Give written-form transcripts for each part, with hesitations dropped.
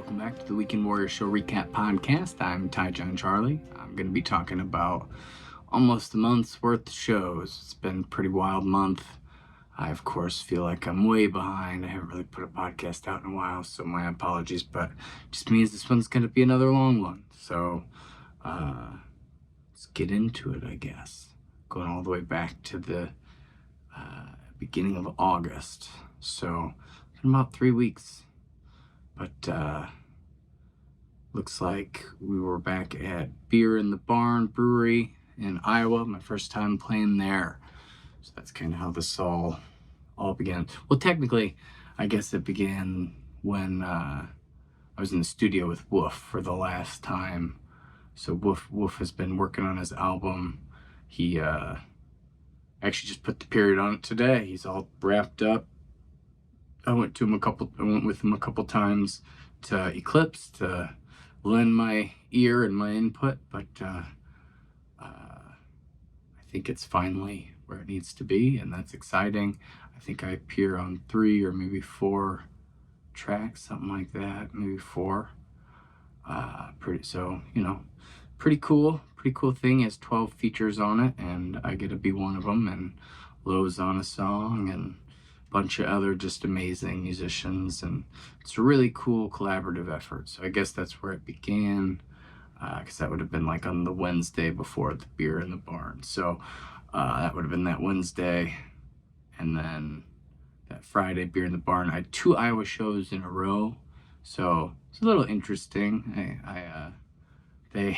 Welcome back to the Weekend Warrior Show Recap Podcast. I'm TyJon Charlie. I'm going to be talking about almost a month's worth of shows. It's been a pretty wild month. I, of course, feel like I'm way behind. I haven't really put a podcast out in a while, so my apologies, but it just means this one's going to be another long one. So, let's get into it, I guess. Going all the way back to the beginning of August. So, it's been about 3 weeks. But looks like we were back at Beer in the Barn Brewery in Iowa. My first time playing there. So that's kind of how this all began. Well, technically, I guess it began when I was in the studio with Wolf for the last time. So Wolf has been working on his album. He actually just put the period on it today. He's all wrapped up. I went with him a couple times to Eclipse to lend my ear and my input, but I think it's finally where it needs to be, and that's exciting. I think I appear on 3 or maybe 4 tracks, something like that, maybe 4. Pretty cool thing. It has 12 features on it, and I get to be one of them, and Lowe's on a song, and bunch of other just amazing musicians, and it's a really cool collaborative effort. So I guess that's where it began, because that would have been like on the Wednesday before the Beer in the Barn. So that would have been that Wednesday, and then that Friday Beer in the Barn. I had 2 Iowa shows in a row, so it's a little interesting. They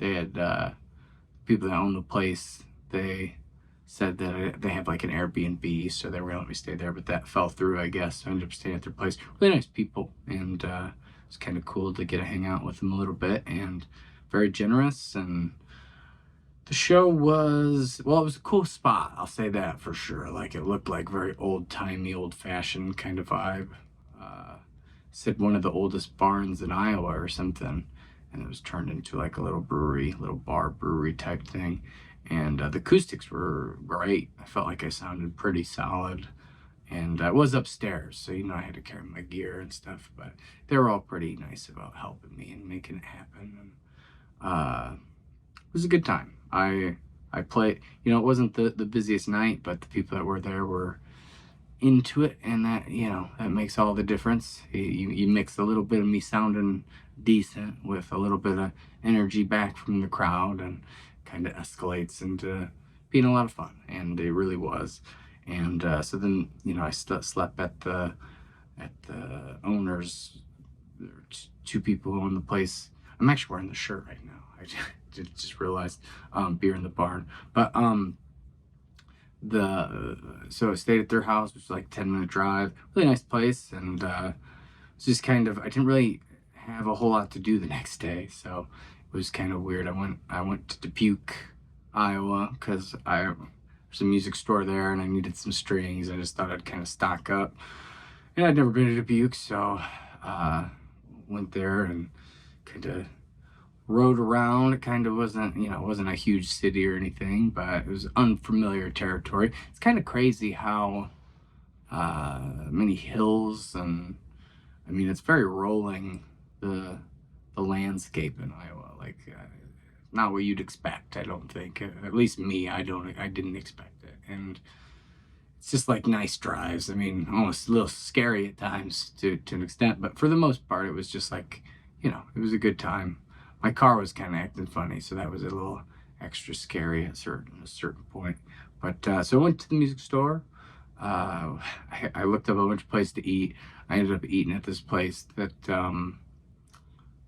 had people that own the place. They said that they have like an Airbnb, so they were gonna let me stay there, but that fell through, I guess. So I ended up staying at their place. Really nice people, and it's kind of cool to get to hang out with them a little bit, and very generous. And the show was, well, it was a cool spot, I'll say that for sure. Like, it looked like very old-timey, old-fashioned kind of vibe. Said one of the oldest barns in Iowa or something, and it was turned into like a little brewery, little bar brewery type thing. And the acoustics were great. I felt like I sounded pretty solid. And I was upstairs, so I had to carry my gear and stuff. But they were all pretty nice about helping me and making it happen. And it was a good time. I played, it wasn't the busiest night, but the people that were there were into it. And that, that makes all the difference. You mix a little bit of me sounding decent with a little bit of energy back from the crowd, and kind of escalates into being a lot of fun, and it really was. And so then I slept at the owners. There were 2 people who own the place. I'm actually wearing the shirt right now. I just realized. Beer in the Barn. But so I stayed at their house, which was like 10-minute drive. Really nice place, and it's just kind of, I didn't really have a whole lot to do the next day, so it was kind of weird. I went to Dubuque, Iowa, because there's a music store there, and I needed some strings. I just thought I'd kind of stock up. And I'd never been to Dubuque, so went there and kind of rode around. It kind of wasn't a huge city or anything, but it was unfamiliar territory. It's kind of crazy how many hills, and it's very rolling, the landscape in Iowa. Like, not what you'd expect, I don't think. At least me, I didn't expect it. And it's just like nice drives. Almost a little scary at times to an extent, but for the most part, it was just like, it was a good time. My car was kind of acting funny, so that was a little extra scary at a certain point. But so I went to the music store. I looked up a bunch of places to eat. I ended up eating at this place that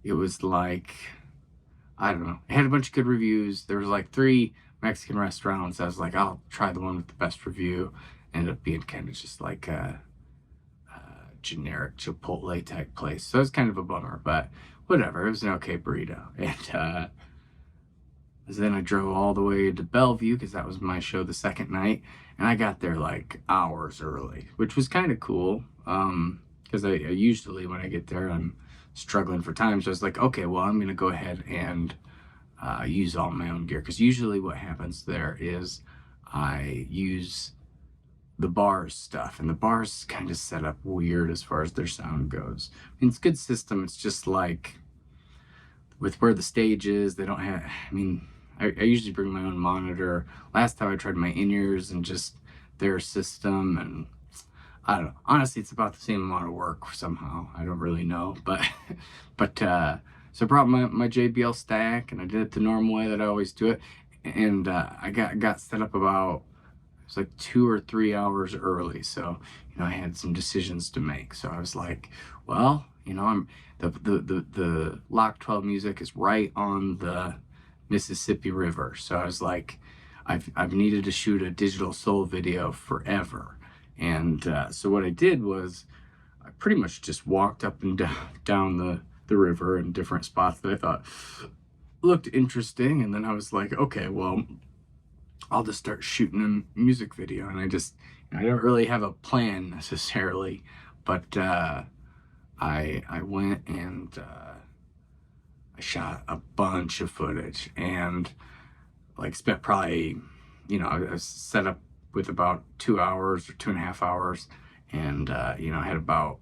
it was like, I don't know, it had a bunch of good reviews. There was like 3 Mexican restaurants. I was like, I'll try the one with the best review. Ended up being kind of just like a generic Chipotle type place. So it was kind of a bummer, but whatever. It was an okay burrito. And then I drove all the way to Bellevue, because that was my show the second night. And I got there like hours early, which was kind of cool. Because I usually, when I get there, I'm struggling for time. So I was like, okay, well, I'm going to go ahead and use all my own gear. Because usually what happens there is I use the bars stuff, and the bars kind of set up weird as far as their sound goes. I mean, it's a good system. It's just like with where the stage is, they don't have. I mean, I usually bring my own monitor. Last time I tried my in-ears and just their system, and I don't know. Honestly, it's about the same amount of work somehow. I don't really know, but so I brought my JBL stack, and I did it the normal way that I always do it, and I got set up about, it's like 2 or 3 hours early. So, I had some decisions to make. So I was like, well, I'm the Lock 12 music is right on the Mississippi River. So I was like, I've needed to shoot a digital soul video forever. And so what I did was I pretty much just walked up and down the river in different spots that I thought looked interesting. And then I was like, okay, well, I'll just start shooting a music video. And I don't really have a plan necessarily, but I went and I shot a bunch of footage, and like spent probably, I was set up with about 2 hours or 2.5 hours, and I had about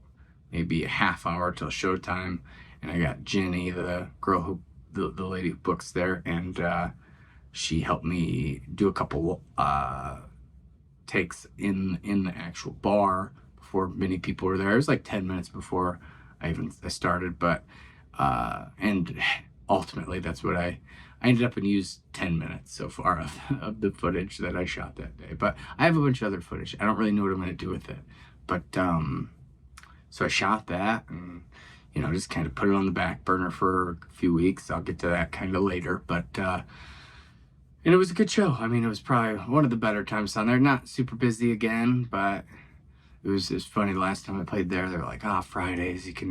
maybe a half hour till showtime, and I got Jenny, the girl who the lady who books there, and she helped me do a couple takes in the actual bar before many people were there. It was like 10 minutes before I started, but and ultimately that's what I ended up and used 10 minutes so far of the footage that I shot that day. But I have a bunch of other footage. I don't really know what I'm going to do with it. But so I shot that, and just kind of put it on the back burner for a few weeks. I'll get to that kind of later, but and it was a good show. I mean, it was probably one of the better times on there. Not super busy again, but it was funny. The last time I played there, they were like, Fridays, you can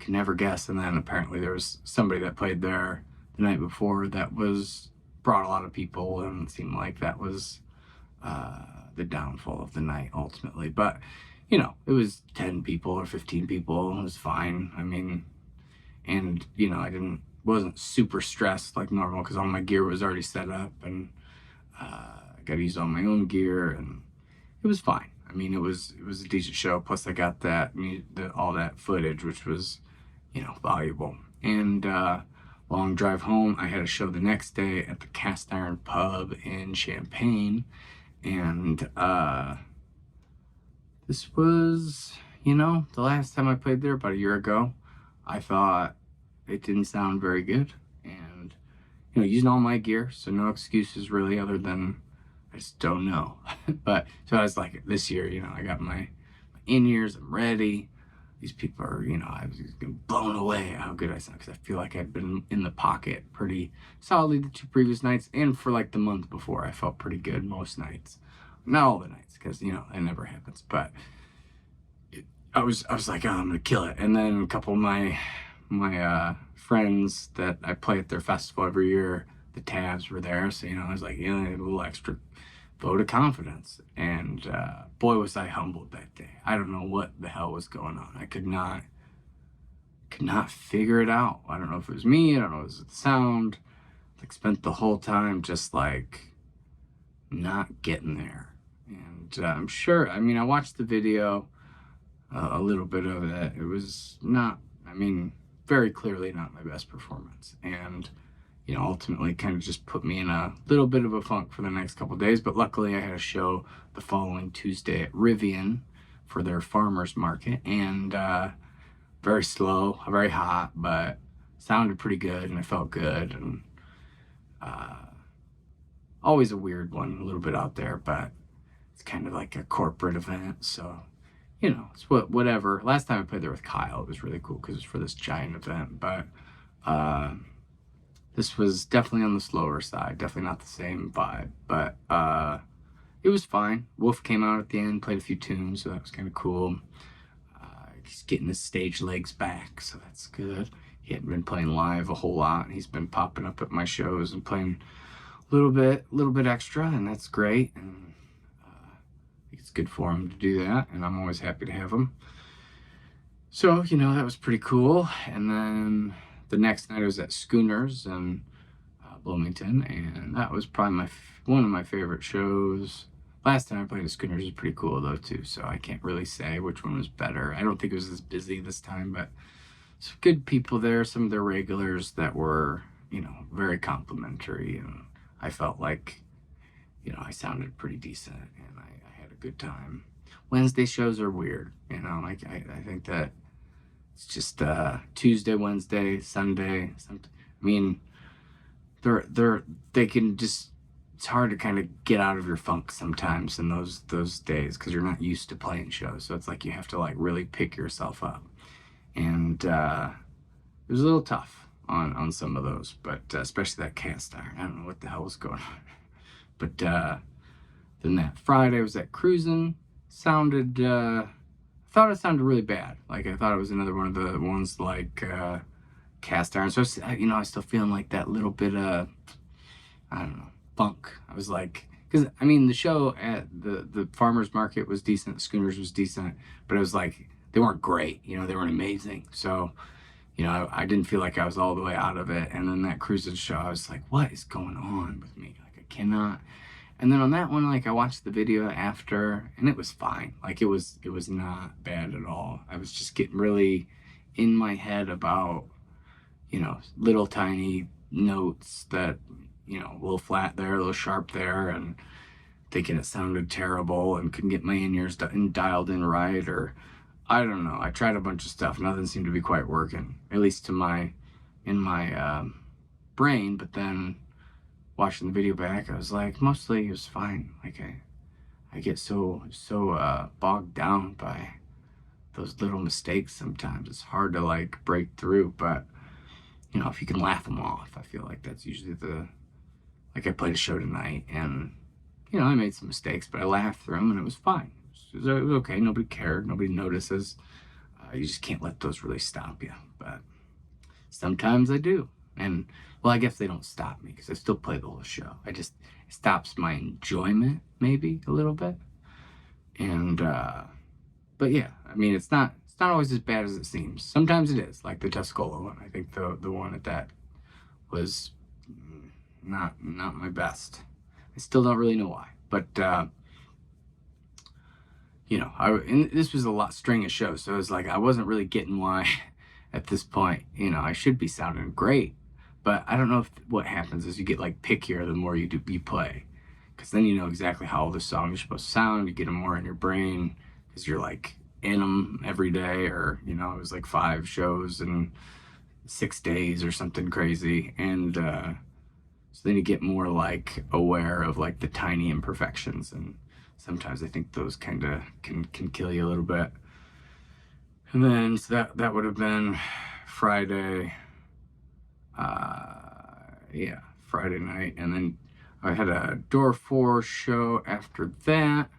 never guess. And then apparently there was somebody that played there the night before that brought a lot of people, and it seemed like that was the downfall of the night ultimately. But it was 10 people or 15 people. It was fine. I mean, and I wasn't super stressed like normal because all my gear was already set up, and I got to use all my own gear, and it was fine. I mean, it was a decent show. Plus, I got all that footage, which was valuable. And long drive home, I had a show the next day at the Cast Iron Pub in Champaign, and this was the last time I played there about a year ago. I thought it didn't sound very good, and using all my gear, so no excuses really, other than I just don't know. But so I was like, this year, I got my in-ears, I'm ready. These people are, I was blown away how good I sound, because I feel like I'd been in the pocket pretty solidly the 2 previous nights, and for like the month before, I felt pretty good most nights. Not all the nights, because it never happens, but I was like, I'm gonna kill it. And then a couple of my friends that I play at their festival every year, the Tabs, were there, so I was like, a little extra vote of confidence. And boy, was I humbled that day. I don't know what the hell was going on. I could not figure it out. I don't know if it was me, I don't know if it was the sound. Like, spent the whole time just like not getting there. And I'm sure, I mean, I watched the video, a little bit of it. It was not, very clearly not my best performance. And ultimately kind of just put me in a little bit of a funk for the next couple of days. But luckily I had a show the following Tuesday at Rivian for their farmers market, and very slow, very hot, but sounded pretty good, and I felt good. And always a weird one, a little bit out there, but it's kind of like a corporate event, so it's whatever. Last time I played there with Kyle, it was really cool because it was for this giant event, but this was definitely on the slower side, definitely not the same vibe, but it was fine. Wolf came out at the end, played a few tunes, so that was kind of cool. He's getting his stage legs back, so that's good. He hadn't been playing live a whole lot, and he's been popping up at my shows and playing a little bit extra, and that's great. And I think it's good for him to do that, and I'm always happy to have him. So, that was pretty cool. And then the next night I was at Schooners in Bloomington, and that was probably one of my favorite shows Last time I played at Schooners was pretty cool though too, so I can't really say which one was better. I don't think it was as busy this time, but some good people there, some of their regulars that were, very complimentary, and I felt like, I sounded pretty decent, and I had a good time. Wednesday shows are weird, like I think that it's just Tuesday, Wednesday, Sunday. I mean, they can just, it's hard to kind of get out of your funk sometimes in those days because you're not used to playing shows. So it's like you have to like really pick yourself up, and it was a little tough on some of those, but especially that cast iron. I don't know what the hell was going on, but then that Friday was that cruising. Sounded I thought it sounded really bad. Like I thought it was another one of the ones like cast iron. So I was still feeling like that little bit of, I don't know, funk. I was like, because I mean the show at the farmers market was decent, the Schooners was decent, but it was like they weren't great. They weren't amazing. So I didn't feel like I was all the way out of it. And then that cruising show, I was like, what is going on with me? Like I cannot. And then on that one, like I watched the video after, and it was fine. Like it was not bad at all. I was just getting really in my head about, little tiny notes that, a little flat there, a little sharp there, and thinking it sounded terrible and couldn't get my in-ears dialed in right, or I don't know. I tried a bunch of stuff. Nothing seemed to be quite working, at least in my brain. But then watching the video back, I was like, mostly it was fine. Like I get so bogged down by those little mistakes sometimes. It's hard to like break through, but if you can laugh them off, I feel like that's usually like I played a show tonight and, I made some mistakes, but I laughed through them and it was fine. It was okay. Nobody cared. Nobody notices. You just can't let those really stop you. But sometimes I do. And, well, I guess they don't stop me because I still play the whole show. It stops my enjoyment maybe a little bit. And, but yeah, I mean, it's not always as bad as it seems. Sometimes it is, like the Tuscola one. I think the one at that was not my best. I still don't really know why, but and this was a lot string of shows, so it was like I wasn't really getting why at this point. I should be sounding great, but I don't know if what happens is you get like pickier the more you play, because then you know exactly how all the songs are supposed to sound. You get them more in your brain because you're like in them every day, or it was like 5 shows in 6 days or something crazy, and so then you get more like aware of like the tiny imperfections, and sometimes I think those kind of can kill you a little bit. And then so that would have been Friday, Friday night, and then I had a Door 4 show after that,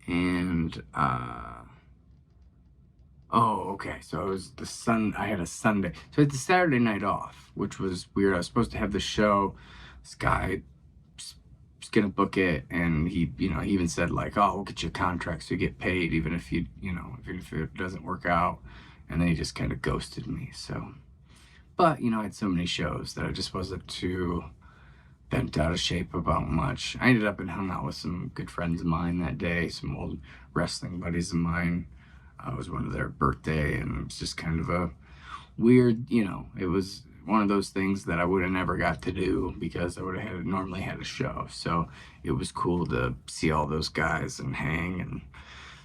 and okay, so it was I had a Sunday, so I had the Saturday night off, which was weird. I was supposed to have the show. This guy was gonna book it, and he even said like, oh, we'll get you a contract so you get paid even if even if it doesn't work out. And then he just kind of ghosted me. So, but I had so many shows that I just wasn't too bent out of shape about much. I ended up and hung out with some good friends of mine that day, some old wrestling buddies of mine. It was one of their birthday, and it was just kind of a weird, it was one of those things that I would have never got to do because I would have normally had a show. So it was cool to see all those guys and hang. And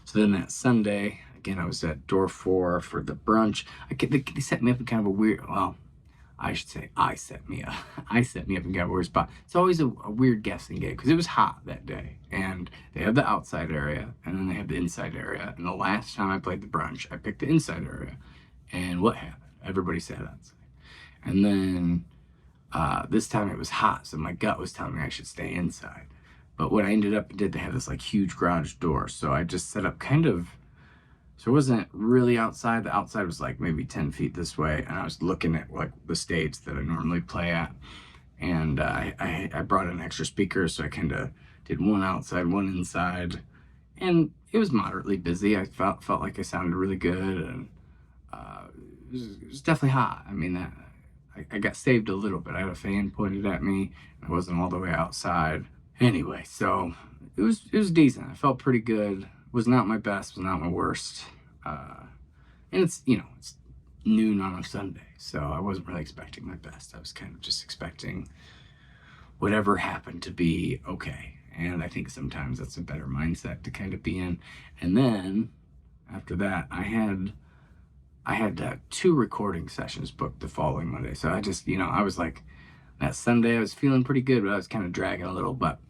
so then that Sunday, again, I was at Door 4 for the brunch. They set me up in kind of a weird, well, I should say I set me up. I set me up in kind of a weird spot. It's always a weird guessing game because it was hot that day, and they have the outside area and then they have the inside area. And the last time I played the brunch, I picked the inside area, and what happened? Everybody sat outside. And then this time it was hot, so my gut was telling me I should stay inside. But what I ended up did, they have this like huge garage door, so I just set up kind of. So it wasn't really outside. The outside was like maybe 10 feet this way, and I was looking at like the stage that I normally play at. And I brought an extra speaker, so I kind of did one outside, one inside, and it was moderately busy. I felt like I sounded really good, and it was definitely hot. I mean, I got saved a little bit. I had a fan pointed at me. I wasn't all the way outside, Anyway, so it was decent. I felt pretty good. Was not my best, was not my worst. And it's noon on a Sunday, so I wasn't really expecting my best. I was kind of just expecting whatever happened to be okay. And I think sometimes that's a better mindset to kind of be in. And then after that, I had 2 recording sessions booked the following Monday. So I just, I was like, that Sunday I was feeling pretty good, but I was kind of dragging a little. But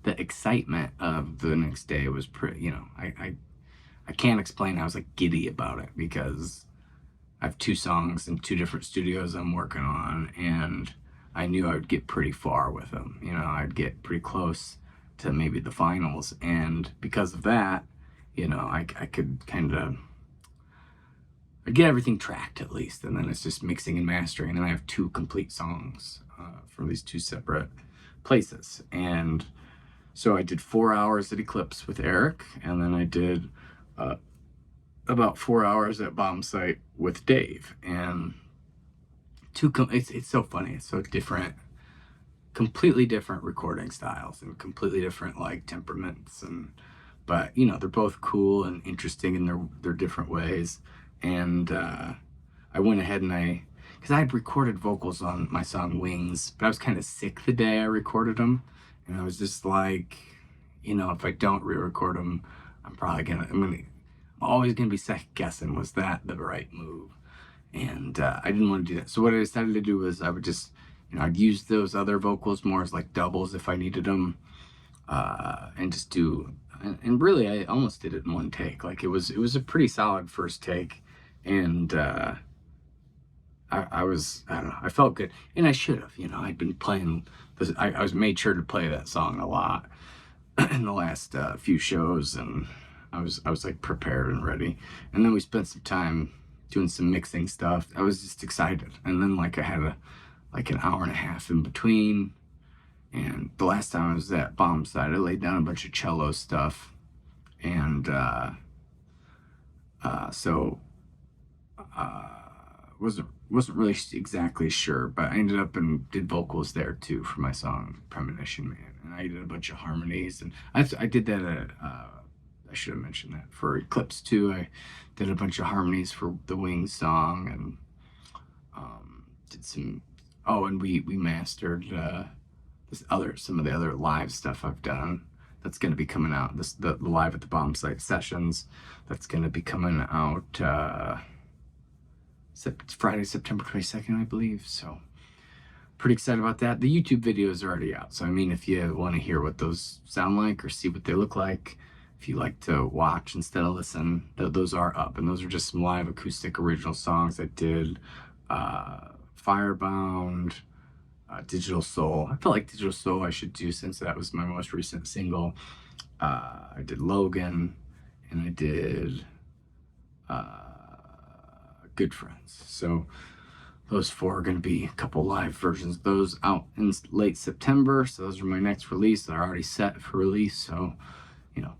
the excitement of the next day was pretty, I can't explain. I was like giddy about it because I have 2 songs in 2 different studios I'm working on, and I knew I would get pretty far with them. I'd get pretty close to maybe the finals, and because of that, I could kind of get everything tracked at least, and then it's just mixing and mastering, and then I have 2 complete songs for these 2 separate places, and so I did 4 hours at Eclipse with Eric, and then I did about 4 hours at Bomb Site with Dave, and it's so funny. It's so different, completely different recording styles and completely different like temperaments, but they're both cool and interesting in their different ways. And I went ahead and because I had recorded vocals on my song Wings, but I was kind of sick the day I recorded them, and I was just like, if I don't re-record them, I'm always gonna be second guessing, was that the right move? And I didn't want to do that. So what I decided to do was I would just, I'd use those other vocals more as like doubles if I needed them, and just do. And really, I almost did it in 1 take. Like it was a pretty solid first take, and I don't know, I felt good, and I should have. I'd been playing this. I was made sure to play that song a lot in the last few shows, and I was like prepared and ready. And then we spent some time doing some mixing stuff. I was just excited, and then like I had an hour and a half in between. And the last time I was at Bomb Site, I laid down a bunch of cello stuff, and so wasn't really exactly sure, but I ended up and did vocals there too for my song Premonition Man, and I did a bunch of harmonies, and I did that at I should have mentioned that for Eclipse too. I did a bunch of harmonies for the Wings song, and did some. Oh, and we mastered some of the other live stuff I've done. That's going to be coming out. The live at the Bomb Site sessions. That's going to be coming out Friday, September 22nd, I believe. So pretty excited about that. The YouTube video is already out. So if you want to hear what those sound like or see what they look like, if you like to watch instead of listen, those are up. And those are just some live acoustic original songs I did. Firebound, Digital Soul. I felt like Digital Soul I should do since that was my most recent single. I did Logan, and I did Good Friends. So those 4 are going to be a couple live versions. Those out in late September. So those are my next release. They're already set for release. So,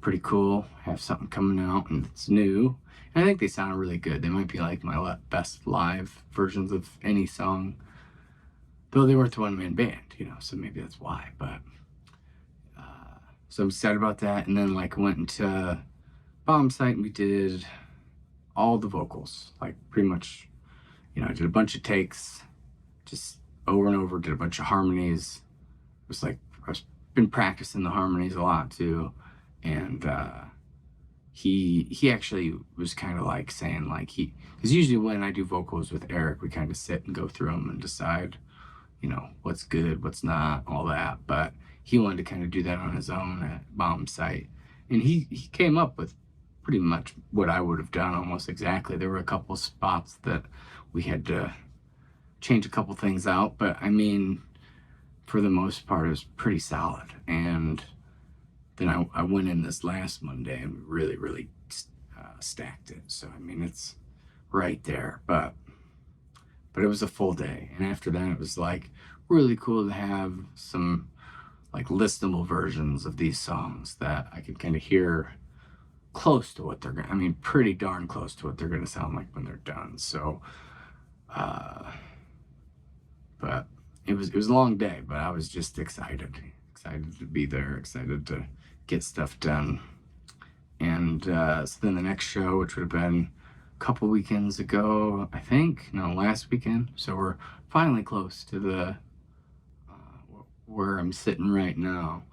pretty cool. Have something coming out, and it's new. And I think they sound really good. They might be like my best live versions of any song. Though they weren't the one-man band, so maybe that's why. But so I'm excited about that. And then went into Bomb Site, and we did all the vocals, pretty much. I did a bunch of takes, just over and over. Did a bunch of harmonies. It was I've been practicing the harmonies a lot too, and he actually was kind of saying because usually when I do vocals with Eric, we kind of sit and go through them and decide what's good, what's not, all that. But he wanted to kind of do that on his own at Bomb Site. And he came up with pretty much what I would have done almost exactly. There were a couple spots that we had to change a couple things out, but for the most part, it was pretty solid. And then I went in this last Monday and really, really stacked it. So, it's right there. But it was a full day. And after that, it was really cool to have some listenable versions of these songs that I could kind of hear close to what they're going to, pretty darn close to what they're going to sound like when they're done. So, but it was a long day, but I was just excited excited to be there, excited to get stuff done. And so then the next show, which would have been a couple weekends ago, I think, no, last weekend. So we're finally close to the where I'm sitting right now.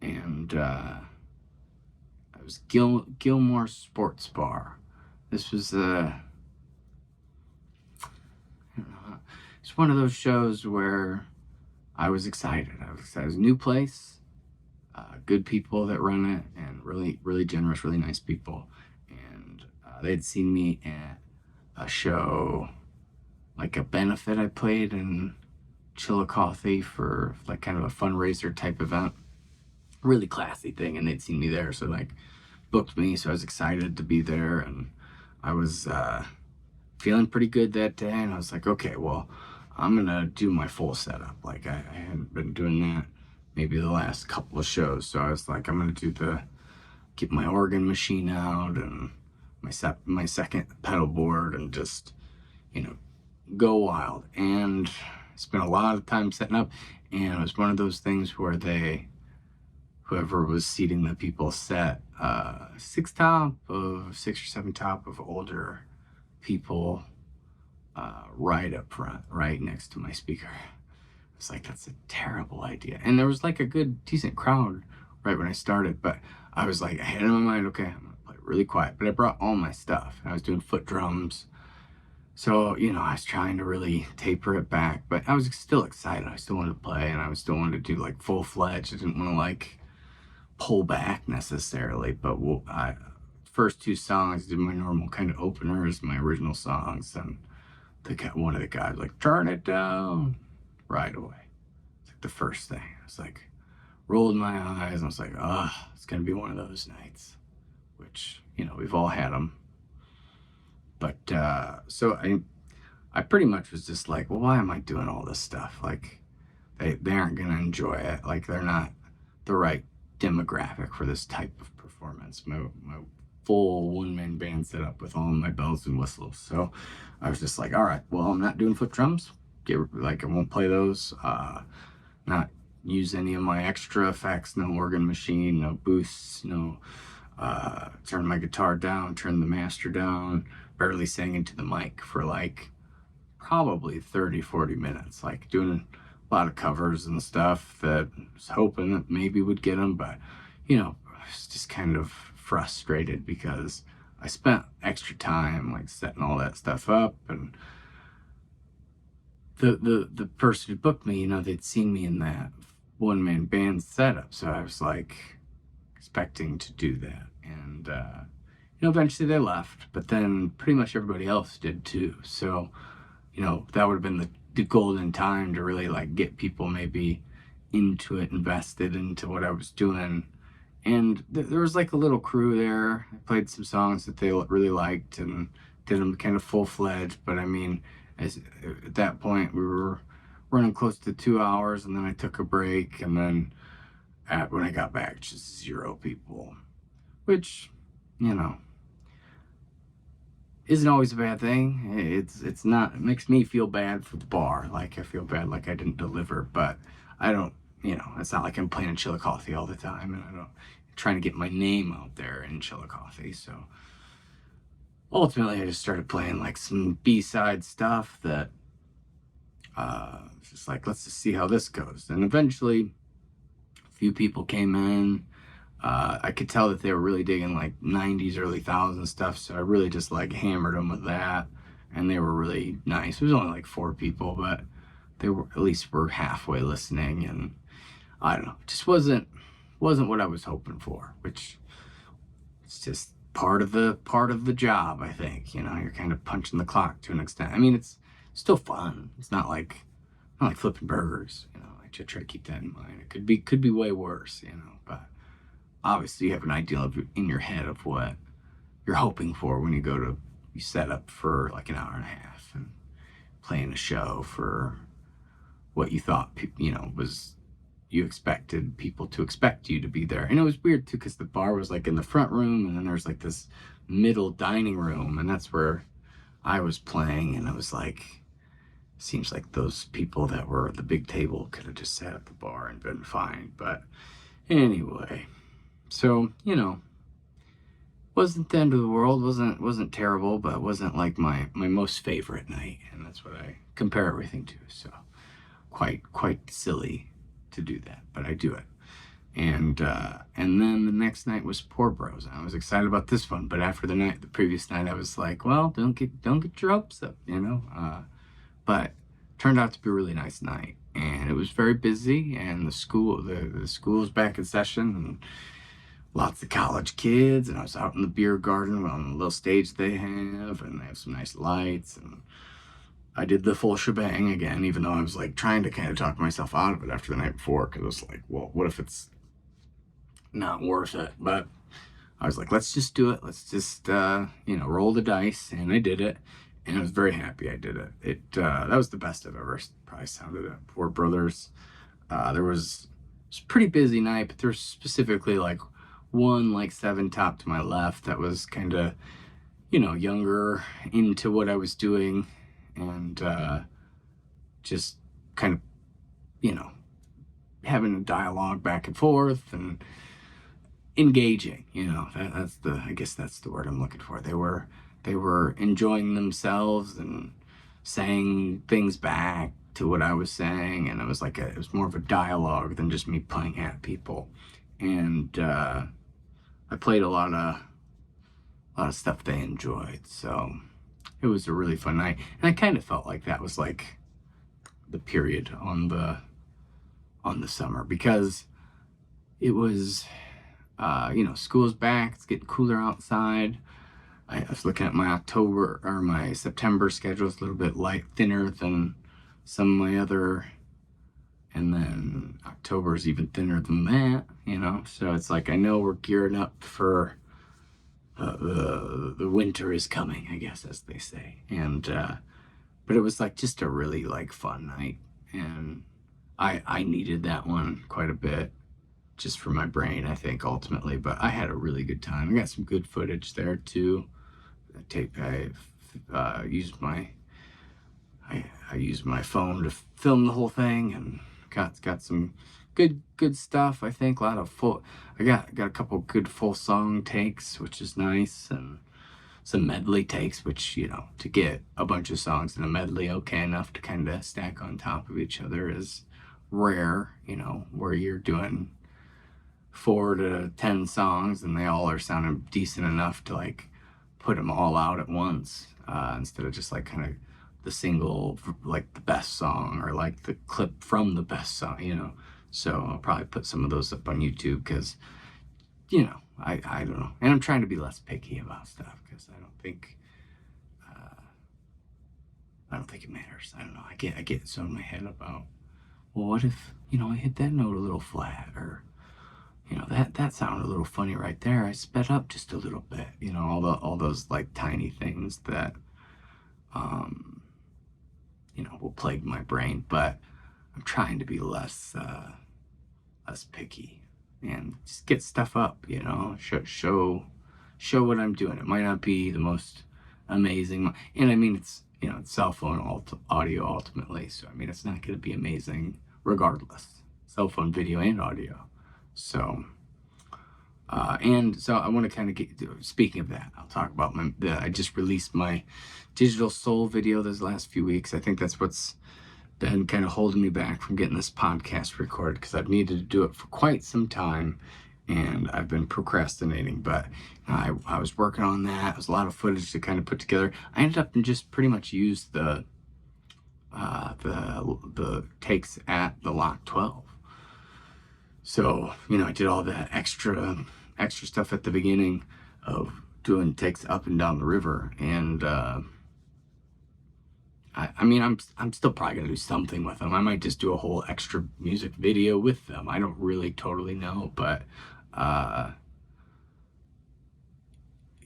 And it was Gilmore Sports Bar. This was I don't know, it's one of those shows where I was excited. I was excited. It was a new place, good people that run it, and really, really generous, really nice people. And they'd seen me at a show, like a benefit I played in Chillicothe for like kind of a fundraiser type event. Really classy thing, and they'd seen me there, so like booked me. So I was excited to be there, and I was feeling pretty good that day. And I was like, okay, well, I'm gonna do my full setup. Like I hadn't been doing that maybe the last couple of shows, so I was like, I'm gonna get my organ machine out and my second pedal board and just, you know, go wild. And spent a lot of time setting up, and it was one of those things where whoever was seating the people set six or seven top of older people right up front, right next to my speaker. It's like, that's a terrible idea. And there was like a good, decent crowd right when I started, but I was like, I had in my mind, okay, I'm gonna play really quiet. But I brought all my stuff. I was doing foot drums. So, you know, I was trying to really taper it back, but I was still excited. I still wanted to play, and I still wanted to do like full-fledged. I didn't want to like pull back necessarily, but first two songs, I did my normal kind of openers, my original songs, and one of the guys like, turn it down right away. It's like the first thing. I was like, rolled my eyes, and I was like, it's gonna be one of those nights, which, you know, we've all had them. But so I pretty much was just like, well, why am I doing all this stuff? Like, they aren't gonna enjoy it. Like, they're not the right demographic for this type of performance. My full one-man band set up with all my bells and whistles. So I was just like, all right, well, I'm not doing foot drums. I won't play those. Not use any of my extra effects. No organ machine, no boosts, no turn my guitar down, turn the master down. Barely sang into the mic for like probably 30-40 minutes, like doing a lot of covers and stuff that I was hoping that maybe would get them, but, you know, I was just kind of frustrated because I spent extra time like setting all that stuff up, and the person who booked me, you know, they'd seen me in that one-man band setup, so I was like expecting to do that. And you know, eventually they left, but then pretty much everybody else did too. So, you know, that would have been the golden time to really like get people maybe into it, invested into what I was doing. And there was like a little crew there. I played some songs that they really liked and did them kind of full-fledged. But I mean, at that point we were running close to 2 hours, and then I took a break, and then when I got back, just 0 people, which, you know, isn't always a bad thing. It's not, it makes me feel bad for the bar. Like, I feel bad like I didn't deliver, but I don't, you know, it's not like I'm playing in Chillicothe all the time, and I'm trying to get my name out there in Chillicothe. So ultimately I just started playing like some B-side stuff that just like, let's just see how this goes. And eventually a few people came in. I could tell that they were really digging like 90s, early 2000s stuff, so I really just like hammered them with that, and they were really nice. It was only like 4 people, but they were at least were halfway listening, and I don't know, it just wasn't what I was hoping for, which it's just part of the job, I think. You know, you're kind of punching the clock to an extent. I mean, it's still fun. It's not like flipping burgers, you know. I try to keep that in mind. It could be way worse, you know, but obviously you have an idea in your head of what you're hoping for when you set up for like an hour and a half and playing a show for what you thought, you know, was, you expected people to expect you to be there. And it was weird too, because the bar was like in the front room, and then there's like this middle dining room, and that's where I was playing. And I was like, Seems like those people that were at the big table could have just sat at the bar and been fine. But anyway, so, wasn't the end of the world, wasn't terrible, but wasn't like my most favorite night, and that's what I compare everything to. So quite silly to do that, but I do it. And then the next night was Poor Bros. I was excited about this one, but after the previous night, I was like, well, don't get your hopes up, But turned out to be a really nice night, and it was very busy, and the school was back in session, and lots of college kids, and I was out in the beer garden on the little stage they have, and they have some nice lights, and I did the full shebang again, even though I was like trying to kind of talk myself out of it after the night before, because I was like, well, what if it's not worth it? But I was like, let's just do it. Let's just, roll the dice. And I did it. And I was very happy I did it. That was the best I've ever probably sounded at Poor Brothers. It was a pretty busy night, but there's specifically like one like seven top to my left that was kind of, younger, into what I was doing, and just kind of, having a dialogue back and forth and engaging. I guess that's the word I'm looking for. They were enjoying themselves and saying things back to what I was saying, and it was more of a dialogue than just me playing at people. And I played a lot of stuff they enjoyed, so it was a really fun night. And I kind of felt like that was like the period on the summer, because it was school's back, it's getting cooler outside. I was looking at my October or my September schedule. It's a little bit thinner than some of my other, and then October is even thinner than that, so it's like I know we're gearing up for the winter is coming, I guess, as they say. And but it was like just a really like fun night, and I needed that one quite a bit, just for my brain, I think, ultimately. But I had a really good time. I got some good footage there too. I used my phone to film the whole thing, and got some good stuff. I think a lot of full. I got a couple good full song takes, which is nice, and some medley takes, which, to get a bunch of songs in a medley okay enough to kind of stack on top of each other is rare. Where you're doing 4 to 10 songs and they all are sounding decent enough to like put them all out at once, instead of just like kind of the single, like the best song or like the clip from the best song. So I'll probably put some of those up on YouTube, because I don't know, and I'm trying to be less picky about stuff, because I don't think it matters. I don't know. I get so in my head about, well, what if I hit that note a little flat, or that sounded a little funny right there. I sped up just a little bit. All those like tiny things that will plague my brain. But I'm trying to be less picky and just get stuff up. Show what I'm doing. It might not be the most amazing, and I mean it's cell phone audio ultimately. So I mean it's not going to be amazing regardless. Cell phone video and audio. So, and so I want to kind of speaking of that, I'll talk about I just released my Digital Soul video those last few weeks. I think that's what's been kind of holding me back from getting this podcast recorded, because I've needed to do it for quite some time, and I've been procrastinating. But I was working on that. It was a lot of footage to kind of put together. I ended up and just pretty much used the takes at the Lock 12. So, I did all the extra stuff at the beginning of doing takes up and down the river. And I mean, I'm still probably going to do something with them. I might just do a whole extra music video with them. I don't really totally know, but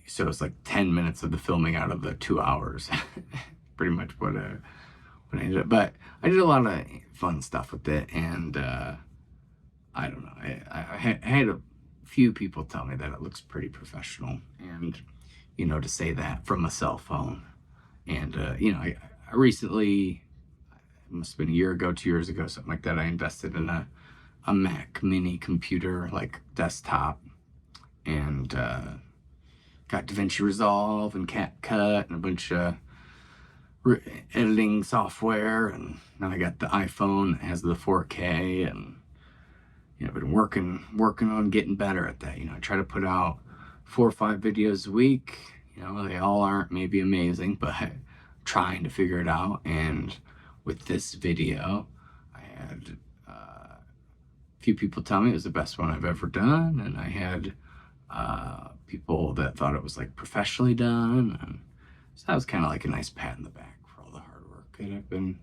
so it's like 10 minutes of the filming out of the 2 hours. Pretty much what I ended up. But I did a lot of fun stuff with it, and I don't know. I had a few people tell me that it looks pretty professional, and to say that from a cell phone. And I recently it must have been a year ago, 2 years ago, something like that. I invested in a Mac mini computer, like desktop, and got DaVinci Resolve and CapCut and a bunch of editing software. And now I got the iPhone that has the 4K, and I've been working on getting better at that. I try to put out 4 or 5 videos a week. They all aren't maybe amazing, but I'm trying to figure it out. And with this video, I had a few people tell me it was the best one I've ever done, and I had people that thought it was like professionally done, and so that was kind of like a nice pat in the back for all the hard work that I've been.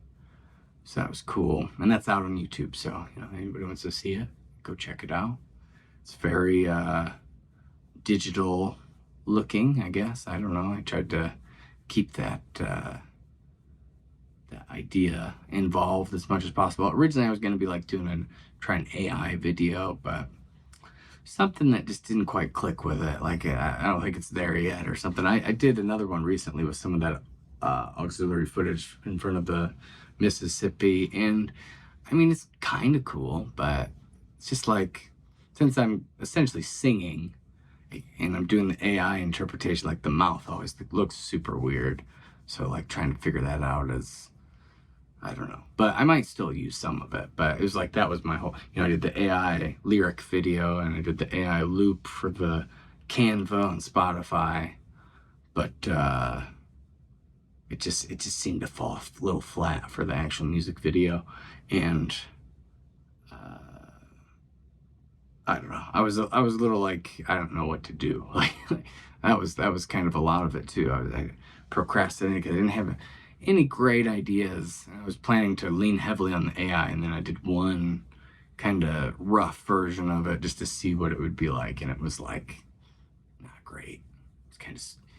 So that was cool, and that's out on YouTube. So anybody wants to see it, go check it out. It's very digital looking, I guess. I don't know. I tried to keep that idea involved as much as possible. Originally, I was going to be like try an AI video, but something that just didn't quite click with it. Like I don't think it's there yet or something. I did another one recently with some of that auxiliary footage in front of the Mississippi, and I mean it's kind of cool, but it's just like, since I'm essentially singing and I'm doing the AI interpretation, like the mouth always looks super weird. So like trying to figure that out is, I don't know, but I might still use some of it. But it was like, that was my whole, I did the AI lyric video, and I did the AI loop for the Canva on Spotify, but it just seemed to fall a little flat for the actual music video. And I don't know, I was a little like, I don't know what to do. Like that was kind of a lot of it too. I procrastinated because I didn't have any great ideas. I was planning to lean heavily on the AI, and then I did one kind of rough version of it just to see what it would be like, and it was like not great. It's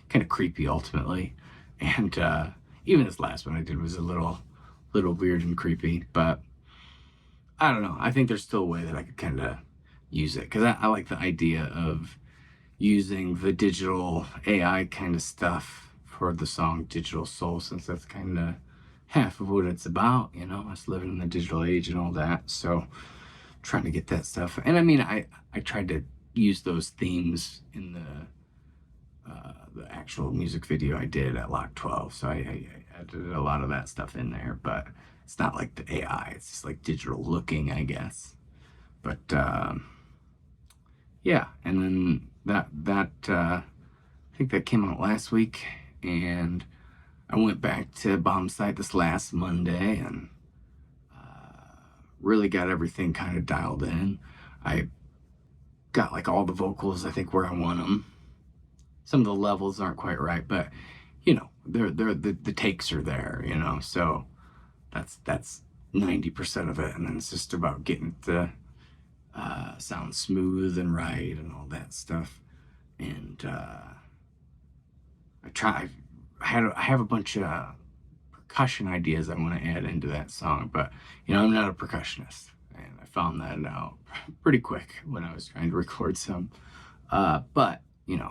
kind of creepy ultimately, and even this last one I did was a little weird and creepy. But I don't know. I think there's still a way that I could kind of use it, because I like the idea of using the digital AI kind of stuff for the song Digital Soul, since that's kind of half of what it's about, us living in the digital age and all that. So trying to get that stuff. And I mean, I tried to use those themes in the actual music video I did at Lock 12. So I added a lot of that stuff in there, but it's not like the AI. It's just like digital looking, I guess. But yeah, and then that I think that came out last week, and I went back to Bomb Site this last Monday, and really got everything kind of dialed in. I got like all the vocals, I think, where I want them. Some of the levels aren't quite right, but they're the takes are there, so that's 90% of it, and then it's just about getting the sound smooth and right and all that stuff. And I have a bunch of percussion ideas I want to add into that song, but I'm not a percussionist, and I found that out pretty quick when I was trying to record some. But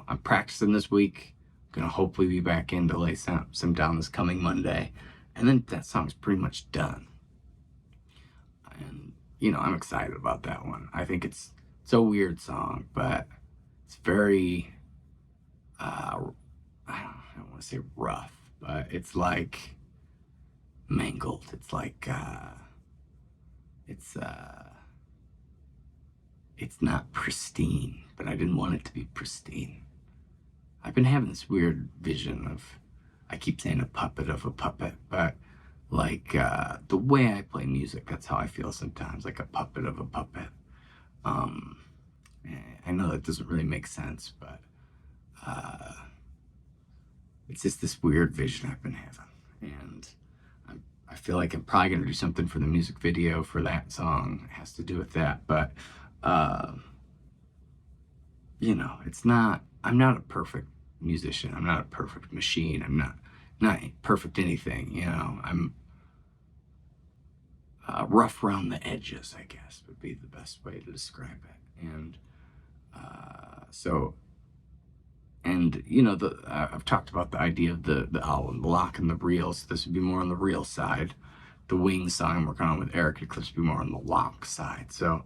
I'm practicing this week. I'm gonna hopefully be back in to lay some down this coming Monday, and then that song's pretty much done. And I'm excited about that one. I think it's a weird song, but it's very I don't want to say rough, but it's like mangled. It's like it's not pristine, but I didn't want it to be pristine. I've been having this weird vision of, I keep saying a puppet of a puppet, but like the way I play music, that's how I feel sometimes, like a puppet of a puppet. I know that doesn't really make sense, but it's just this weird vision I've been having, and I feel like I'm probably gonna do something for the music video for that song. It has to do with that, but I'm not a perfect musician. I'm not a perfect machine. I'm not perfect anything. I'm rough around the edges, I guess, would be the best way to describe it. And I've talked about the idea of the album, the lock and the reel. So this would be more on the reel side. the Wings song I'm working on with Eric Eclipse be more on the lock side. So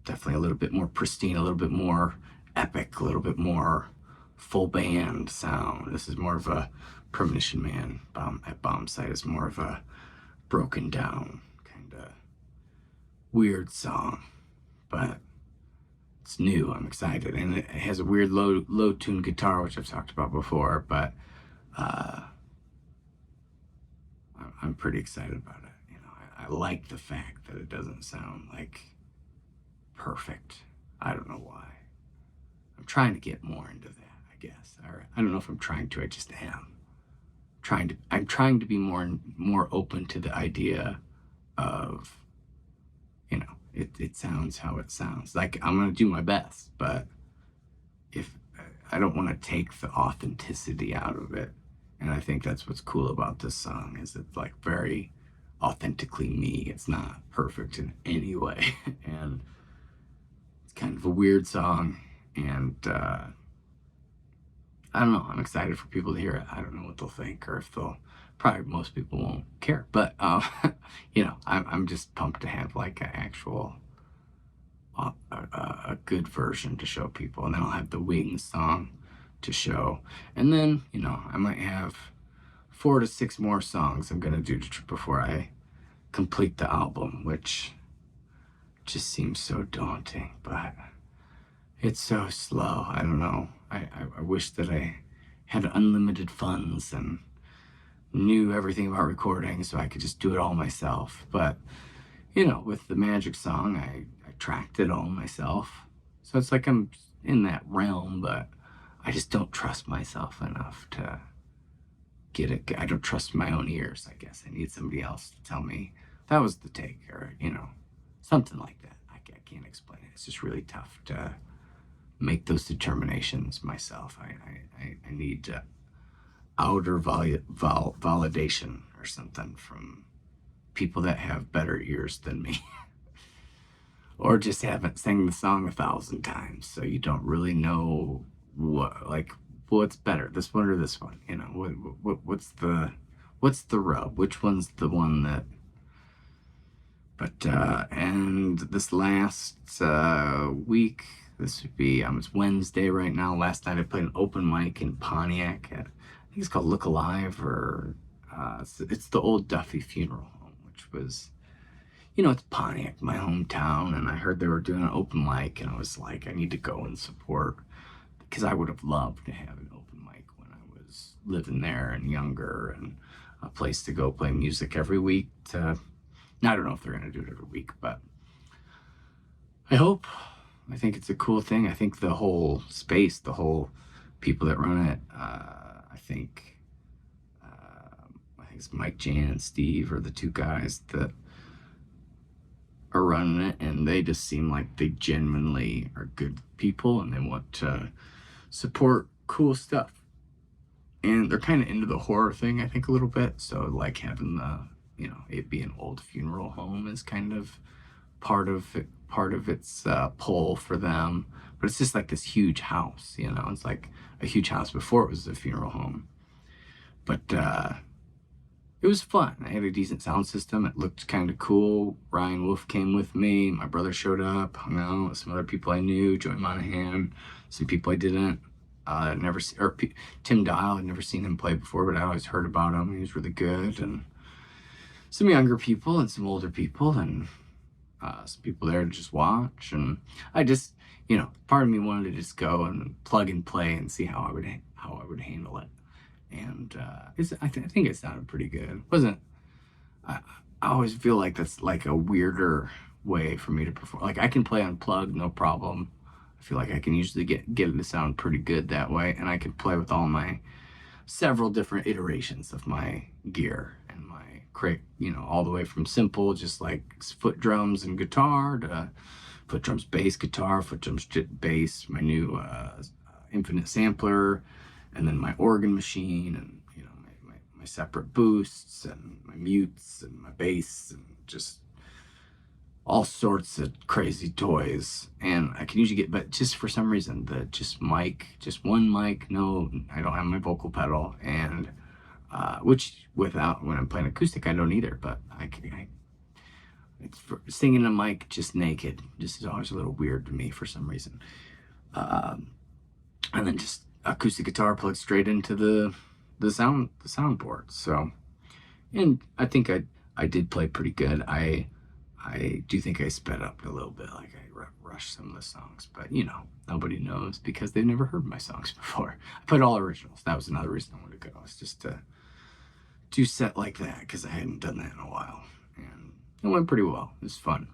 definitely a little bit more pristine, a little bit more epic, a little bit more full band sound. This is more of a Premonition Man at Bomb Site is more of a broken down kind of weird song, but it's new. I'm excited, and it has a weird low tuned guitar, which I've talked about before, but I'm pretty excited about it. You know, I like the fact that it doesn't sound like perfect. I don't know why. I'm trying to get more into that, I guess. Or I don't know if I'm trying to. I just am. I'm trying to be more open to the idea of, you know, it sounds how it sounds. Like I'm gonna do my best, but if I don't want to take the authenticity out of it, and I think that's what's cool about this song is it's like very authentically me. It's not perfect in any way, and it's kind of a weird song, and I don't know. I'm excited for people to hear it. I don't know what they'll think, or if they'll. Probably most people won't care, but you know, I'm just pumped to have like an actual a good version to show people, and then I'll have the Wings song to show, and then you know I might have 4 to 6 more songs I'm gonna do before I complete the album, which just seems so daunting, but it's so slow. I don't know. I wish that I had unlimited funds and knew everything about recording so I could just do it all myself. But, you know, with the Magic song, I tracked it all myself. So it's like I'm in that realm, but I just don't trust myself enough to get it. I don't trust my own ears, I guess. I need somebody else to tell me that was the take, or, you know, something like that. I can't explain it. It's just really tough to make those determinations myself. I need outer validation or something from people that have better ears than me. Or just haven't sang the song 1,000 times, so you don't really know what's better, this one or this one. You know, what's the rub? Which one's the one that? But and this last week, this would be it's Wednesday right now. Last night I played an open mic in Pontiac at, I think it's called Look Alive, or it's the old Duffy Funeral Home, which was, you know, it's Pontiac, my hometown, and I heard they were doing an open mic, and I was like, I need to go and support, because I would have loved to have an open mic when I was living there and younger, and a place to go play music every week. I don't know if they're going to do it every week, but I hope. I think it's a cool thing. I think the whole space, the whole people that run it, I think it's Mike, Jan, and Steve are the 2 guys that are running it, and they just seem like they genuinely are good people, and they want to support cool stuff. And they're kind of into the horror thing, I think, a little bit. So like having the, you know, it be an old funeral home is kind of part of its pull for them. But it's just like this huge house, you know. It's like a huge house before it was a funeral home. But it was fun. I had a decent sound system. It looked kind of cool. Ryan Wolf came with me. My brother showed up, hung out with some other people I knew, Joey Monahan, some people I didn't. Tim Dial. I'd never seen him play before, but I always heard about him. He was really good. And some younger people and some older people, and some people there to just watch. And I just, you know, part of me wanted to just go and plug and play and see how I would handle it. And I think it sounded pretty good. It wasn't. I always feel like that's like a weirder way for me to perform. Like I can play unplugged, no problem. I feel like I can usually get it to sound pretty good that way, and I can play with all my several different iterations of my gear and my crate, you know, all the way from simple, just like foot drums and guitar, to foot drums, bass, guitar, foot drums, bass, my new infinite sampler, and then my organ machine, and, you know, my separate boosts and my mutes and my bass, and just all sorts of crazy toys. And I can usually but just for some reason, just one mic, no, I don't have my vocal pedal, and which without when I'm playing acoustic I don't either. But it's singing a mic just naked just is always a little weird to me for some reason. Um, and then just acoustic guitar plugged straight into the soundboard. So, and I think I did play pretty good. I do think I sped up a little bit, like I rushed some of the songs, but nobody knows because they've never heard my songs before. I played all originals. That was another reason I wanted to go. It's just to do set like that because I hadn't done that in a while, and it went pretty well. It was fun.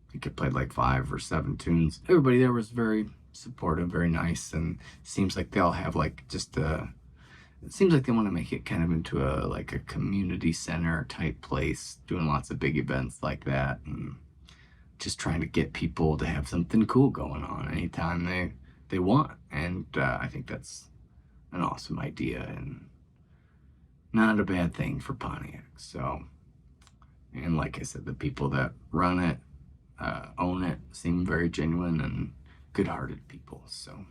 I think I played like 5 or 7 tunes. Everybody there was very supportive, very nice, and seems like they all have like just it seems like they want to make it kind of into a community center type place, doing lots of big events like that, and just trying to get people to have something cool going on anytime they want. And I think that's an awesome idea and not a bad thing for Pontiac. So, and like I said, the people that run it, own it, seem very genuine and good-hearted people. So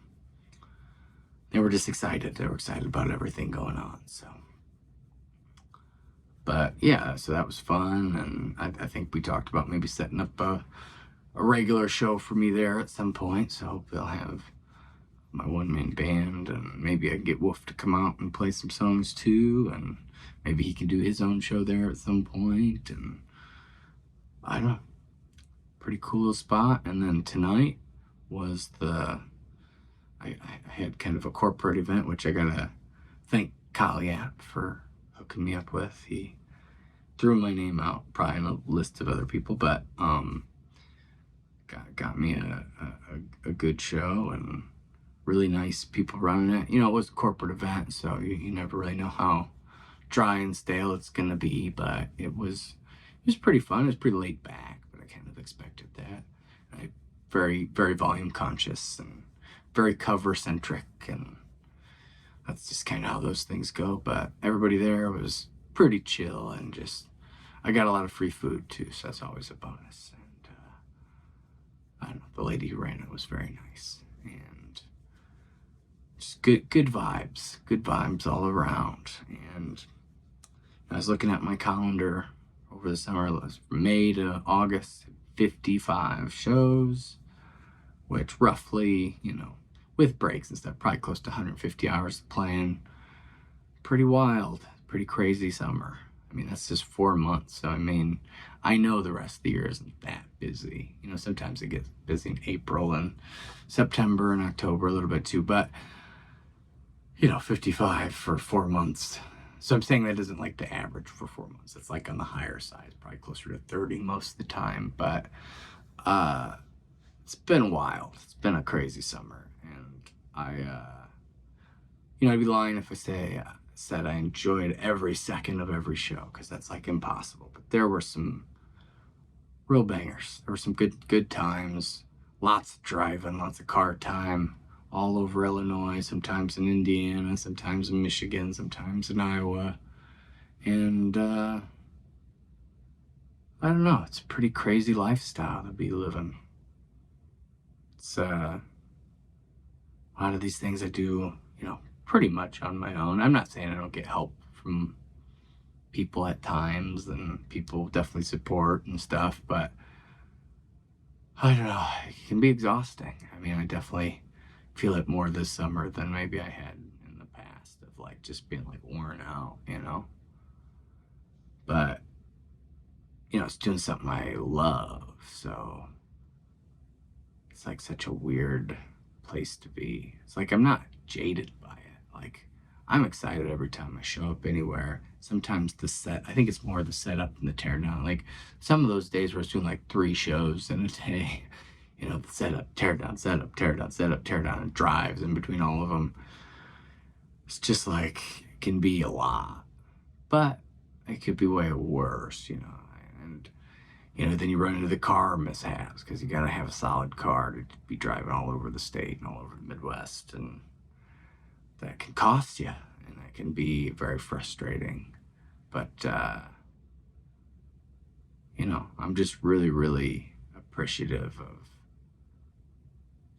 they were just excited. They were excited about everything going on. So, but yeah, so that was fun, and I think we talked about maybe setting up a regular show for me there at some point. So I hope they'll have my one-man band, and maybe I can get Wolf to come out and play some songs too, and maybe he can do his own show there at some point. And I don't know, pretty cool little spot. And then tonight was I had kind of a corporate event, which I gotta thank Kyle Yap for hooking me up with. He threw my name out, probably in a list of other people, but got me a good show and really nice people running it. It was a corporate event, so you never really know how dry and stale it's gonna be, but it was pretty fun. It was pretty laid back, but I kind of expected that. I very, very volume conscious and very cover centric, and that's just kind of how those things go. But everybody there was pretty chill, and just I got a lot of free food too, so that's always a bonus. And I don't know, the lady who ran it was very nice, and just good vibes all around. And I was looking at my calendar over the summer. It was from May to August, 55 shows, which roughly, with breaks and stuff, probably close to 150 hours of playing. Pretty wild, pretty crazy summer. I mean, that's just 4 months. So, I mean, I know the rest of the year isn't that busy. Sometimes it gets busy in April and September and October a little bit too, but 55 for 4 months. So I'm saying that isn't like the average for 4 months. It's like on the higher side, probably closer to 30 most of the time. But it's been wild. It's been a crazy summer, and I'd be lying if I said I enjoyed every second of every show, because that's like impossible. But there were some real bangers. There were some good times. Lots of driving, lots of car time. All over Illinois, sometimes in Indiana, sometimes in Michigan, sometimes in Iowa. And I don't know, it's a pretty crazy lifestyle to be living. It's a lot of these things I do, pretty much on my own. I'm not saying I don't get help from people at times, and people definitely support and stuff, but I don't know, it can be exhausting. I mean, I definitely feel it more this summer than maybe I had in the past, of like just being like worn out, but it's doing something I love, so it's like such a weird place to be. It's like I'm not jaded by it. Like, I'm excited every time I show up anywhere. Sometimes I think it's more the setup than the teardown. Like, some of those days where I was doing like 3 shows in a day, the setup, teardown, setup, teardown, setup, teardown, and drives in between all of them. It's just like, it can be a lot, but it could be way worse, and then you run into the car mishaps, because you got to have a solid car to be driving all over the state and all over the Midwest, and that can cost you, and that can be very frustrating. But I'm just really, really appreciative of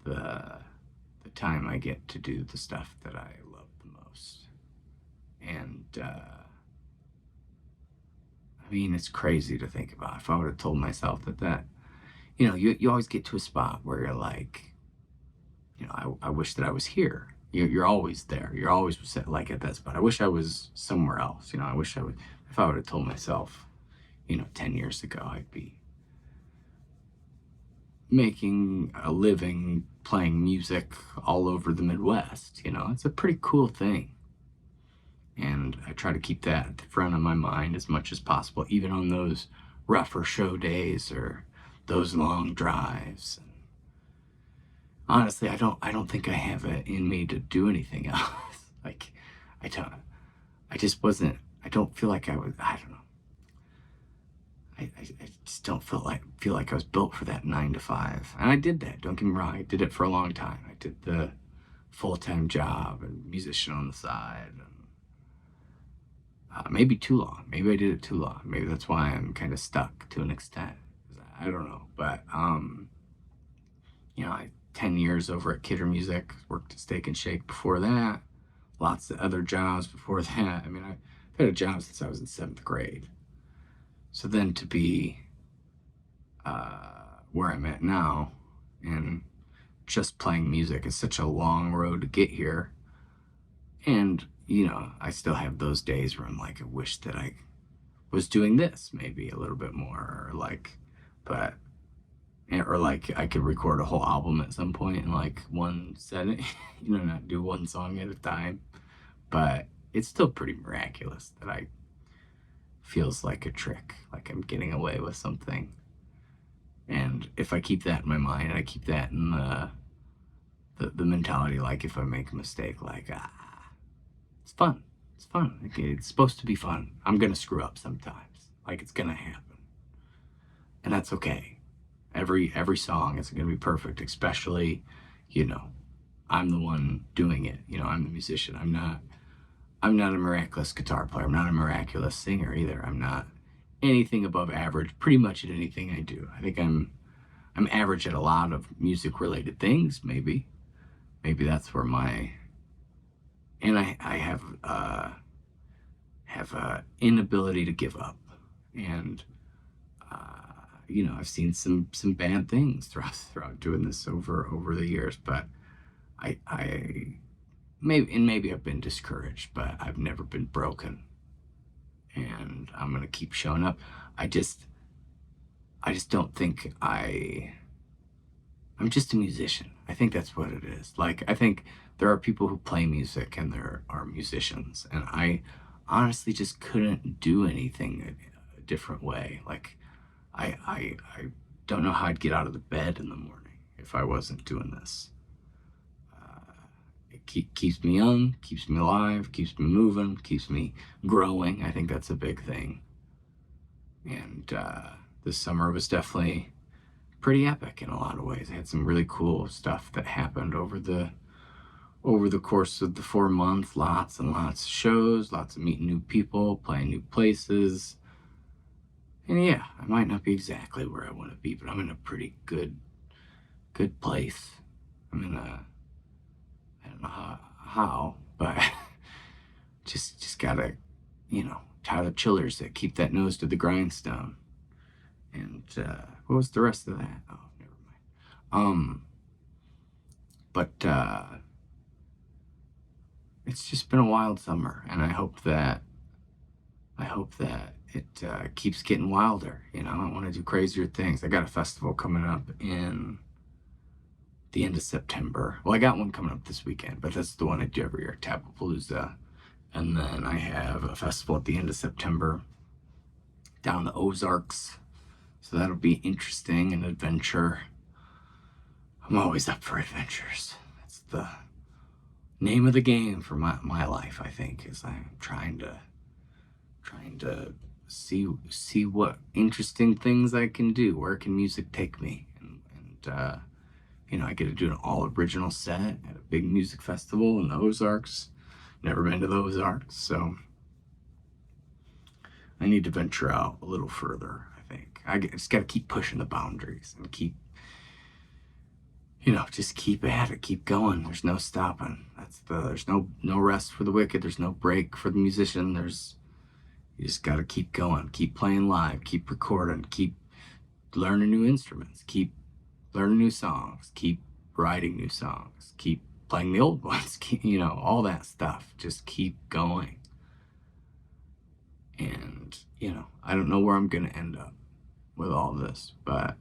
the time I get to do the stuff that I love the most. And mean, it's crazy to think about. If I would have told myself that, you know, you always get to a spot where you're like, you know, I wish that I was here. You're always there. You're always like at that spot. I wish I was somewhere else. You know, I wish I would, if I would have told myself, you know, 10 years ago, I'd be making a living playing music all over the Midwest. You know, it's a pretty cool thing. And I try to keep that at the front of my mind as much as possible, even on those rougher show days or those long drives. Honestly, I don't think I have it in me to do anything else. Like, I don't, I just wasn't, I don't feel like I was, I don't know. I just don't feel like I was built for that 9 to 5. And I did that. Don't get me wrong. I did it for a long time. I did the full-time job and musician on the side. And, maybe too long. Maybe I did it too long. Maybe that's why I'm kind of stuck to an extent. I don't know. But, you know, 10 years over at Kidder Music, worked at Steak and Shake before that. Lots of other jobs before that. I mean, I've had a job since I was in 7th grade. So then to be where I'm at now and just playing music is such a long road to get here. And, you know, I still have those days where I'm like, I wish that I was doing this maybe a little bit more, or like, but, or like I could record a whole album at some point in like one setting, you know, not do one song at a time. But it's still pretty miraculous that I feels like a trick, like I'm getting away with something. And if I keep that in my mind, I keep that in the mentality, like if I make a mistake, like, it's fun. It's fun. Like, it's supposed to be fun. I'm going to screw up sometimes. Like, it's going to happen. And that's okay. Every song isn't going to be perfect, especially, you know, I'm the one doing it. You know, I'm the musician. I'm not a miraculous guitar player. I'm not a miraculous singer either. I'm not anything above average pretty much at anything I do. I think I'm average at a lot of music related things, maybe. Maybe that's where my, and I have a inability to give up. And you know, I've seen some bad things throughout doing this over the years, but I maybe I've been discouraged, but I've never been broken. And I'm gonna keep showing up. I just don't think I'm just a musician. I think that's what it is. Like, I think there are people who play music and there are musicians, and I honestly just couldn't do anything a different way. Like, I don't know how I'd get out of the bed in the morning if I wasn't doing this. It keeps me young, keeps me alive, keeps me moving, keeps me growing. I think that's a big thing. And this summer was definitely pretty epic in a lot of ways. I had some really cool stuff that happened over the course of the 4 months. Lots and lots of shows, lots of meeting new people, playing new places. And yeah, I might not be exactly where I want to be, but I'm in a pretty good place. I'm in a, I don't know how, but just gotta, you know, tie the chillers that keep that nose to the grindstone. And what was the rest of that? Oh, never mind. But it's just been a wild summer, and I hope that it keeps getting wilder. You know, I want to do crazier things. I got a festival coming up in the end of September. Well, I got one coming up this weekend, but that's the one I do every year, Tapapalooza. And then I have a festival at the end of September down in the Ozarks. So that'll be interesting, an adventure. I'm always up for adventures. That's the name of the game for my life, I think, is I'm trying to see what interesting things I can do. Where can music take me? And you know, I get to do an all original set at a big music festival in the Ozarks. Never been to the Ozarks, so I need to venture out a little further, I think. I just got to keep pushing the boundaries and keep, you know, just keep at it, keep going. There's no stopping. There's no rest for the wicked. There's no break for the musician. You just got to keep going, keep playing live, keep recording, keep learning new instruments, keep learning new songs, keep writing new songs, keep playing the old ones, keep, all that stuff. Just keep going. And, I don't know where I'm going to end up with all this, but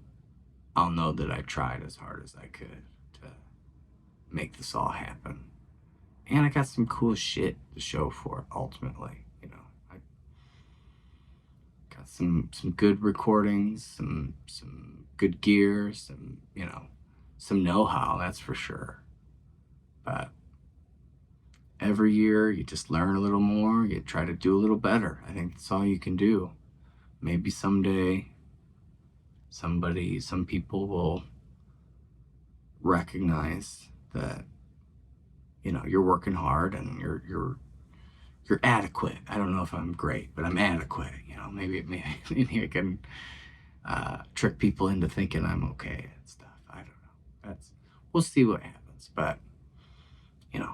I'll know that I tried as hard as I could to make this all happen. And I got some cool shit to show for it ultimately. I got some good recordings, some good gear, some know-how, that's for sure. But every year you just learn a little more, you try to do a little better. I think that's all you can do. Maybe someday some people will recognize that you're working hard and you're adequate. I don't know if I'm great, but I'm adequate. Maybe I can trick people into thinking I'm okay and stuff. I don't know. We'll see what happens. But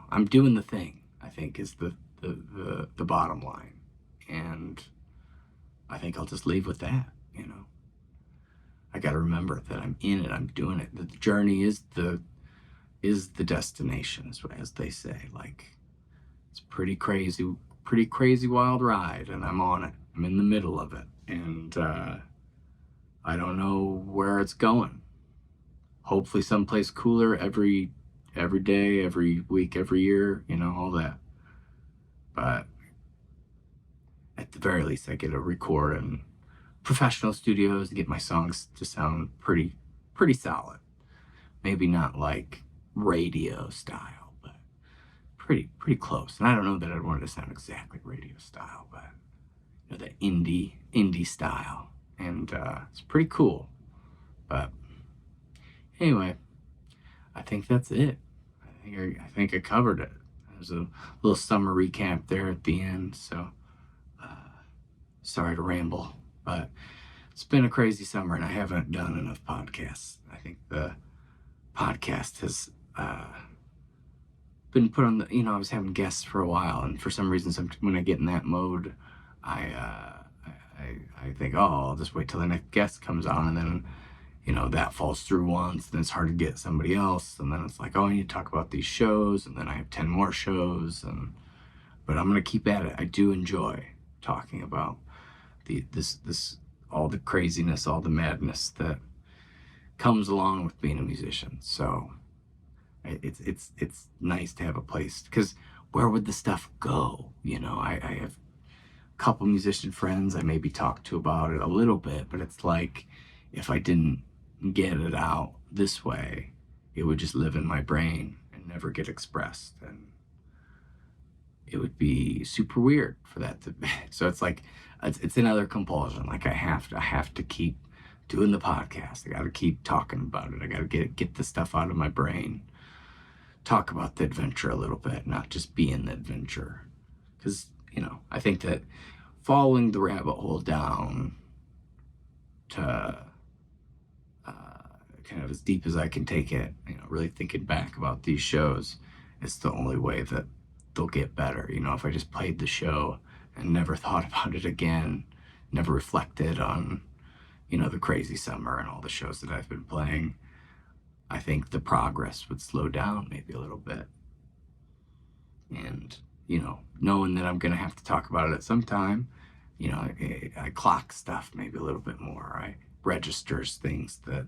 I'm doing the thing, I think, is the bottom line. And I think I'll just leave with that. I got to remember that I'm in it. I'm doing it. The journey is the destination, as they say. Like, it's pretty crazy wild ride, and I'm on it. I'm in the middle of it, and I don't know where it's going. Hopefully someplace cooler every day, every week, every year, all that. But at the very least, I get to record in professional studios and get my songs to sound pretty solid. Maybe not like radio style, but pretty close. And I don't know that I'd want it to sound exactly radio style, but that indie style. And it's pretty cool. But anyway, I think that's it. I think I covered it. There's a little summer recap there at the end, so sorry to ramble, but it's been a crazy summer and I haven't done enough podcasts. I think the podcast has been put on the, I was having guests for a while, and for some reason, when I get in that mode, I think, oh, I'll just wait till the next guest comes on, and then that falls through once, then it's hard to get somebody else, and then it's like, oh, I need to talk about these shows, and then I have 10 more shows, but I'm gonna keep at it. I do enjoy talking about this all the craziness, all the madness that comes along with being a musician. So it's nice to have a place, because where would the stuff go? I have a couple musician friends I maybe talk to about it a little bit, but it's like, if I didn't get it out this way, it would just live in my brain and never get expressed, and it would be super weird for that to be. So it's like, it's another compulsion. Like, I have to keep doing the podcast. I got to keep talking about it. I got to get the stuff out of my brain, talk about the adventure a little bit, not just be in the adventure. Because I think that following the rabbit hole down to kind of as deep as I can take it, really thinking back about these shows, it's the only way that they'll get better. If I just played the show and never thought about it again, never reflected on, the crazy summer and all the shows that I've been playing, I think the progress would slow down maybe a little bit. And, knowing that I'm going to have to talk about it at some time, I clock stuff maybe a little bit more. I registers things that,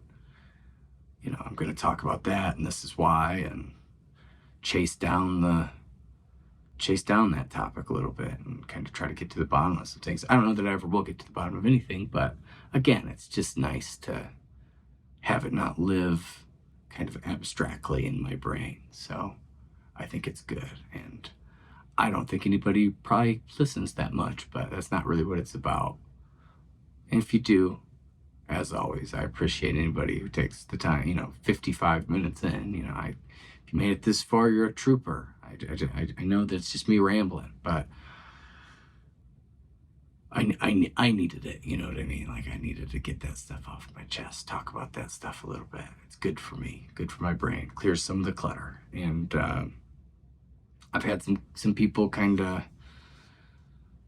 I'm going to talk about that, and this is why, and chase down that topic a little bit and kind of try to get to the bottom of some things. I don't know that I ever will get to the bottom of anything, but again, it's just nice to have it not live kind of abstractly in my brain. So I think it's good, and I don't think anybody probably listens that much, but that's not really what it's about. And if you do, as always, I appreciate anybody who takes the time, 55 minutes in, if you made it this far, you're a trooper. I know that it's just me rambling, but I needed it, you know what I mean? Like, I needed to get that stuff off my chest, talk about that stuff a little bit. It's good for me, good for my brain, clears some of the clutter. And I've had some people kind of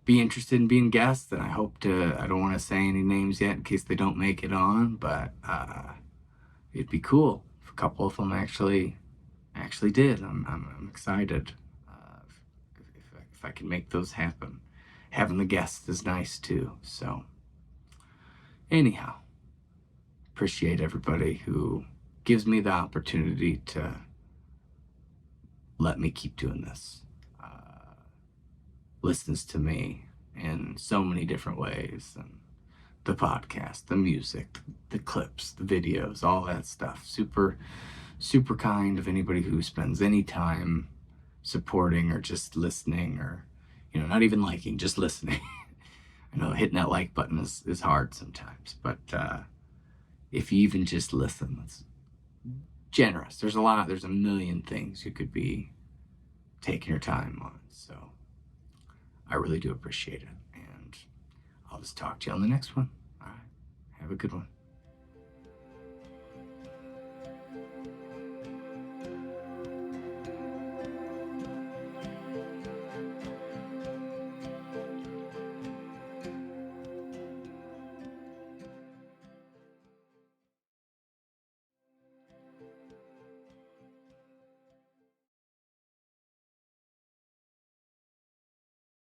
be interested in being guests, and I hope to, I don't want to say any names yet in case they don't make it on, but it'd be cool if a couple of them actually did. I'm excited if I can make those happen. Having the guests is nice too. So anyhow, appreciate everybody who gives me the opportunity to let me keep doing this. Listens to me in so many different ways, and the podcast, the music, the clips, the videos, all that stuff. Super, super kind of anybody who spends any time supporting or just listening, or, not even liking, just listening. I know hitting that like button is hard sometimes, but if you even just listen, that's generous. There's a million things you could be taking your time on. So I really do appreciate it. And I'll just talk to you on the next one. All right. Have a good one.